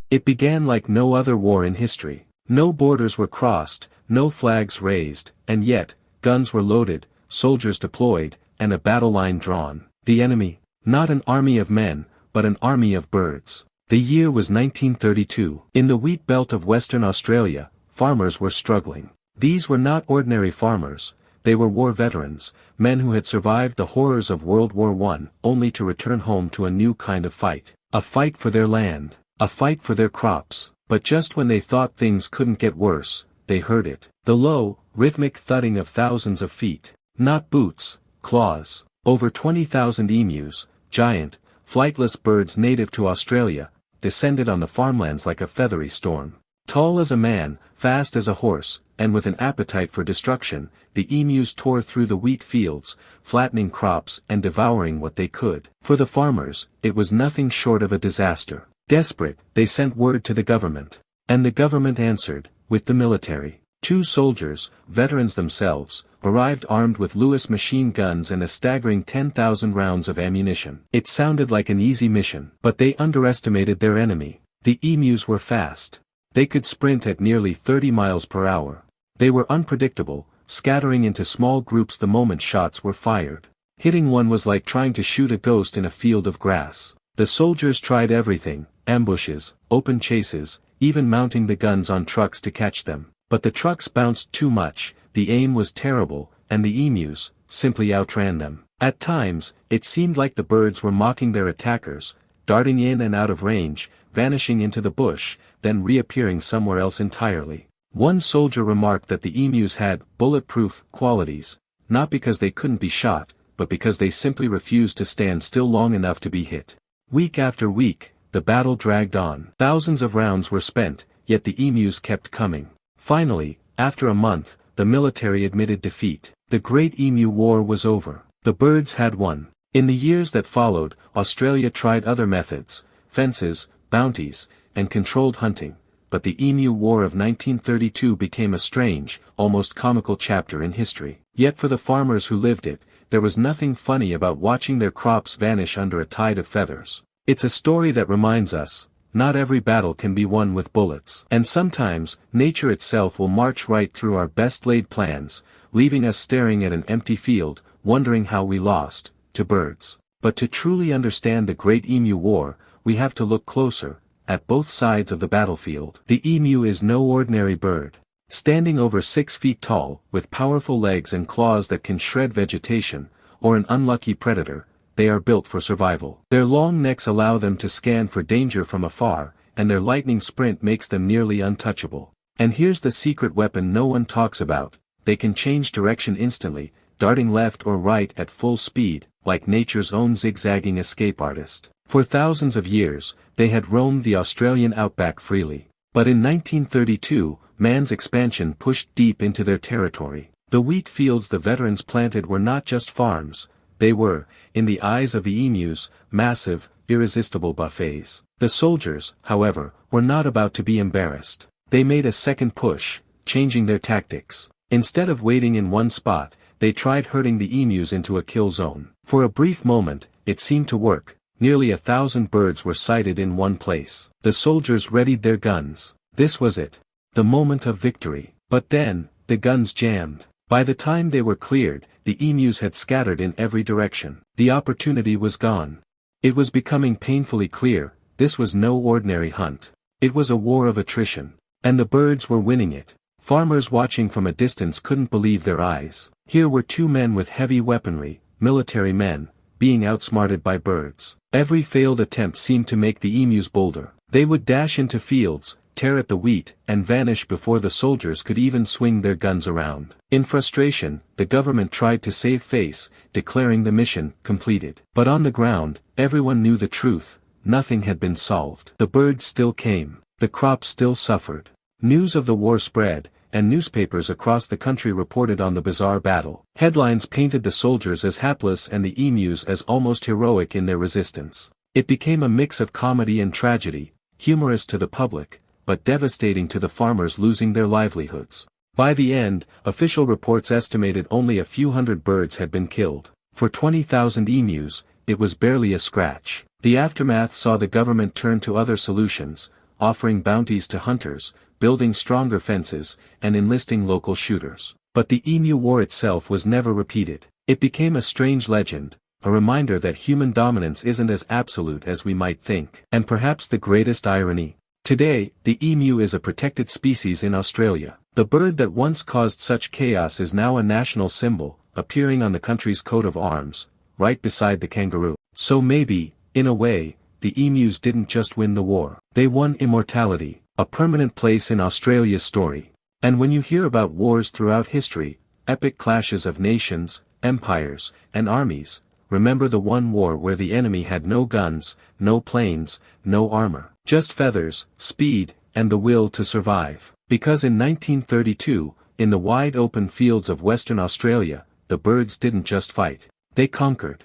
It began like no other war in history. No borders were crossed, no flags raised, and yet, guns were loaded, soldiers deployed, and a battle line drawn. The enemy, not an army of men, but an army of birds. The year was 1932. In the wheat belt of Western Australia, farmers were struggling. These were not ordinary farmers, they were war veterans, men who had survived the horrors of World War I, only to return home to a new kind of fight. A fight for their land, a fight for their crops. But just when they thought things couldn't get worse, they heard it. The low, rhythmic thudding of thousands of feet. Not boots, claws. Over 20,000 emus, giant, flightless birds native to Australia, descended on the farmlands like a feathery storm. Tall as a man, fast as a horse, and with an appetite for destruction, the emus tore through the wheat fields, flattening crops and devouring what they could. For the farmers, it was nothing short of a disaster. Desperate, they sent word to the government. And the government answered, with the military. 2 soldiers, veterans themselves, arrived armed with Lewis machine guns and a staggering 10,000 rounds of ammunition. It sounded like an easy mission, but they underestimated their enemy. The emus were fast. They could sprint at nearly 30 miles per hour. They were unpredictable, scattering into small groups the moment shots were fired. Hitting one was like trying to shoot a ghost in a field of grass. The soldiers tried everything, ambushes, open chases, even mounting the guns on trucks to catch them. But the trucks bounced too much, the aim was terrible, and the emus simply outran them. At times, it seemed like the birds were mocking their attackers, darting in and out of range, vanishing into the bush, then reappearing somewhere else entirely. One soldier remarked that the emus had bulletproof qualities, not because they couldn't be shot, but because they simply refused to stand still long enough to be hit. Week after week, the battle dragged on. Thousands of rounds were spent, yet the emus kept coming. Finally, after a month, the military admitted defeat. The Great Emu War was over. The birds had won. In the years that followed, Australia tried other methods, fences, bounties, and controlled hunting, but the Emu War of 1932 became a strange, almost comical chapter in history. Yet for the farmers who lived it, there was nothing funny about watching their crops vanish under a tide of feathers. It's a story that reminds us, not every battle can be won with bullets. And sometimes, nature itself will march right through our best laid plans, leaving us staring at an empty field, wondering how we lost, to birds. But to truly understand the Great Emu War, we have to look closer, at both sides of the battlefield. The emu is no ordinary bird. Standing over 6 feet tall, with powerful legs and claws that can shred vegetation, or an unlucky predator, they are built for survival. Their long necks allow them to scan for danger from afar, and their lightning sprint makes them nearly untouchable. And here's the secret weapon no one talks about: they can change direction instantly, darting left or right at full speed, like nature's own zigzagging escape artist. For thousands of years, they had roamed the Australian outback freely. But in 1932, man's expansion pushed deep into their territory. The wheat fields the veterans planted were not just farms, they were, in the eyes of the emus, massive, irresistible buffets. The soldiers, however, were not about to be embarrassed. They made a second push, changing their tactics. Instead of waiting in one spot, they tried herding the emus into a kill zone. For a brief moment, it seemed to work. Nearly 1,000 birds were sighted in one place. The soldiers readied their guns. This was it. The moment of victory. But then, the guns jammed. By the time they were cleared, the emus had scattered in every direction. The opportunity was gone. It was becoming painfully clear, this was no ordinary hunt. It was a war of attrition. And the birds were winning it. Farmers watching from a distance couldn't believe their eyes. Here were 2 men with heavy weaponry, military men, being outsmarted by birds. Every failed attempt seemed to make the emus bolder. They would dash into fields, tear at the wheat, and vanish before the soldiers could even swing their guns around. In frustration, the government tried to save face, declaring the mission completed. But on the ground, everyone knew the truth: nothing had been solved. The birds still came. The crops still suffered. News of the war spread, and newspapers across the country reported on the bizarre battle. Headlines painted the soldiers as hapless and the emus as almost heroic in their resistance. It became a mix of comedy and tragedy, humorous to the public, but devastating to the farmers losing their livelihoods. By the end, official reports estimated only a few hundred birds had been killed. For 20,000 emus, it was barely a scratch. The aftermath saw the government turn to other solutions, offering bounties to hunters, building stronger fences, and enlisting local shooters. But the Emu War itself was never repeated. It became a strange legend, a reminder that human dominance isn't as absolute as we might think. And perhaps the greatest irony. Today, the emu is a protected species in Australia. The bird that once caused such chaos is now a national symbol, appearing on the country's coat of arms, right beside the kangaroo. So maybe, in a way, the emus didn't just win the war. They won immortality, a permanent place in Australia's story. And when you hear about wars throughout history, epic clashes of nations, empires, and armies, remember the one war where the enemy had no guns, no planes, no armor, just feathers, speed, and the will to survive. Because in 1932, in the wide open fields of Western Australia, the birds didn't just fight. They conquered.